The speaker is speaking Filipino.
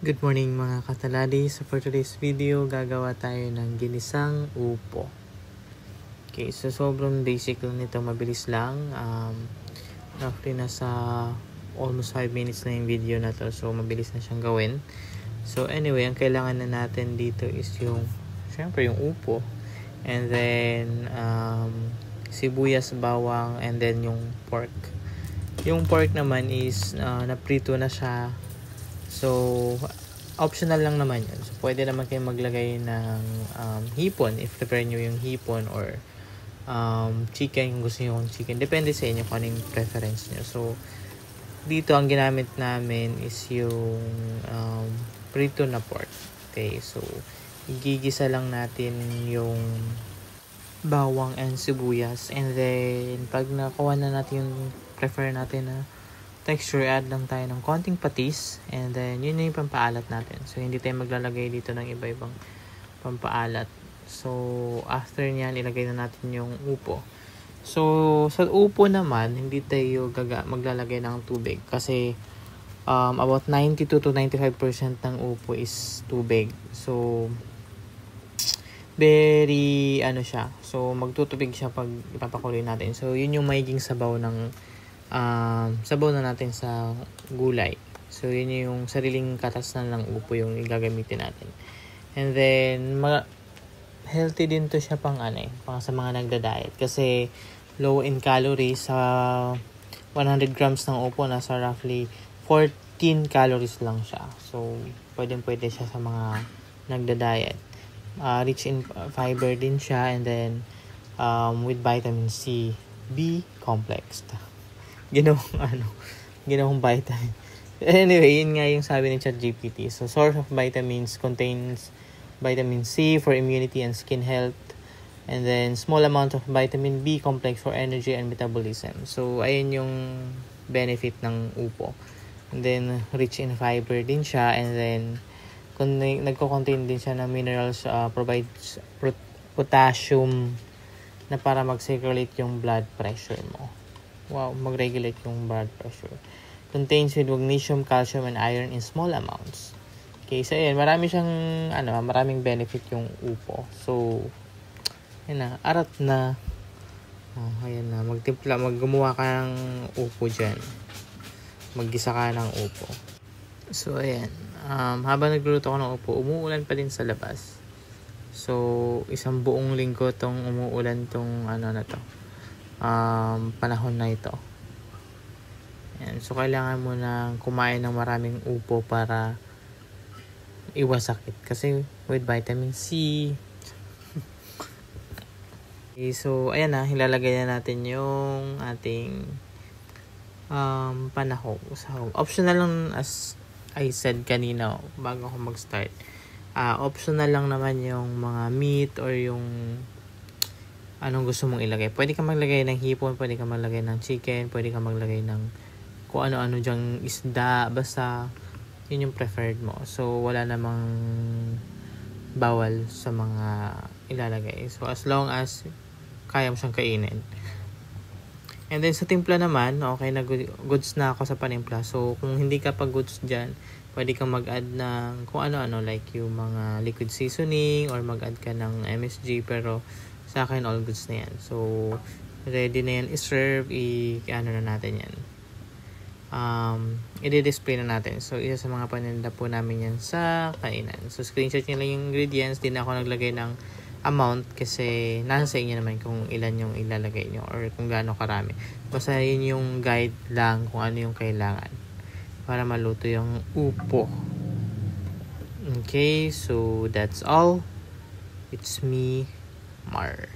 Good morning mga kataladi. So for today's video, gagawa tayo ng ginisang upo. Okay, so sobrang basic lang nito, mabilis lang. Roughly nasa almost 5 minutes na yung video na to. So mabilis na siyang gawin. So anyway, ang kailangan na natin dito is syempre yung upo. And then sibuyas, bawang, and then yung pork. Yung pork naman is naprito na siya. So, optional lang naman yun. So, pwede naman kayo maglagay ng hipon if prepare nyo yung hipon or chicken kung gusto nyo yung chicken. Depende sa inyo kung anong preference nyo. So, dito ang ginamit namin is yung prito na pork. Okay, so igigisa lang natin yung bawang and sibuyas. And then, pag nakuha na natin yung prefer natin na texture, add lang tayo ng konting patis, and then yun yung pampaalat natin. So hindi tayo maglalagay dito ng iba-ibang pampaalat. So after nyan, ilagay na natin yung upo. So sa upo naman, hindi tayo maglalagay ng tubig kasi about 92 to 95% ng upo is tubig. So very siya. So magtutubig siya pag ipapakuloy natin. So yun yung magiging sabaw na natin sa gulay. So yun yung sariling katas na lang upo yung igagamitin natin. And then healthy din to siya pang sa mga nagda-diet kasi low in calories. Sa 100 grams ng upo nasa roughly 14 calories lang siya. So pwede siya sa mga nagda-diet. Rich in fiber din siya, and then with vitamin C, B complex. Ginawang vitamin. Anyway, yun nga yung sabi ng ChatGPT. So, source of vitamins contains vitamin C for immunity and skin health. And then, small amount of vitamin B complex for energy and metabolism. So, ayun yung benefit ng upo. And then, rich in fiber din siya. And then, nagko-contain din siya ng minerals, provides potassium na para mag-circulate yung blood pressure mo. Wow, mag-regulate yung blood pressure. Contains with magnesium, calcium, and iron in small amounts. Okay, so ayan, marami siyang, maraming benefit yung upo. So, ayan na, arat na. Ayan na, gumawa ka ng upo dyan. Maggisa ka ng upo. So, ayan, habang nagluluto ko ng upo, umuulan pa din sa labas. So, isang buong linggo tong umuulan tong panahon na ito. Ayan. So kailangan mo na kumain ng maraming upo para iwas sakit kasi with vitamin C. Okay, so ayan na, ilalagay na natin yung ating panahog. So optional lang, as I said kanina bago ako mag-start. Optional lang naman yung mga meat or yung anong gusto mong ilagay. Pwede ka maglagay ng hipon, pwede ka maglagay ng chicken, pwede ka maglagay ng kung ano-ano dyang isda, basta yun yung preferred mo. So wala namang bawal sa mga ilalagay. So as long as kaya mo siyang kainin. And then sa timpla naman, okay na, goods na ako sa panimpla. So kung hindi ka pa goods dyan, pwede kang mag-add ng kung ano-ano, like yung mga liquid seasoning or mag-add ka ng MSG, pero sa akin all goods na yan. So ready na yan i-serve, na natin yan. I-display na natin. So isa sa mga paninda po namin yan sa kainan. So screenshot nyo lang yung ingredients. Di na ako naglagay ng amount kasi nasa sa inyo naman kung ilan yung ilalagay nyo or kung gaano karami. Basta yun yung guide lang kung ano yung kailangan para maluto yung upo. Okay, so that's all. It's me, Mar.